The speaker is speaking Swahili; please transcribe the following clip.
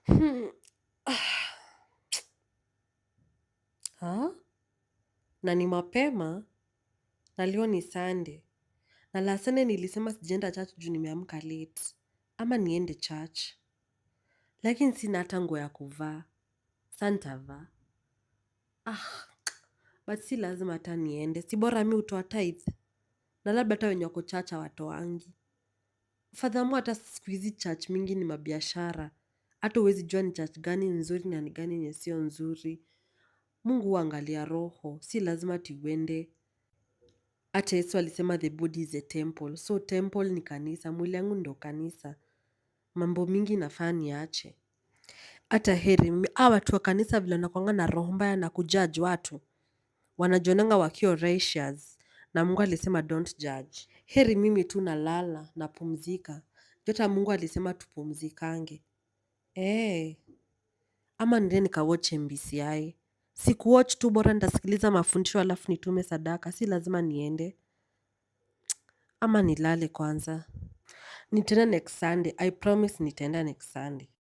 Hmm. Ha? Na ni mapema na leo ni Sunday. Na last Sunday nilisema sijaenda church juu nimeamka late. Ama niende church. Lakini sina hata nguo ya kuvaa. Sa nitavaa. But si lazima hata niende. Si bora mi hutoa tithe. Na labda hata wenye wako church hawatoangi. Furthermore hata siku hizi church mingi ni mabiashara. Hata huwezi jua ni church gani nzuri na ni gani yenye sio nzuri. Mungu huangalia roho. Si lazima ati uende. Hata Yesu alisema the body is a temple. So temple ni kanisa. Mwili yangu ndo kanisa. Mambo mingi nafaa niache. Hata heri. Hawa watu wa kanisa vile wanakuanga na roho mbaya na kujudge watu. Wanajionanga wakiwa righteous. Na Mungu alisema don't judge. Heri mimi tu nalala napumzika. Juu hata Mungu alisema tupumzikange. Ama niende nikawatch MBCI. Sikuwatch tu bora nitasikiliza mafundisho alafu nitume sadaka. Si lazima niende. Ama nilale kwanza. Nitaenda next Sunday. I promise nitaenda next Sunday.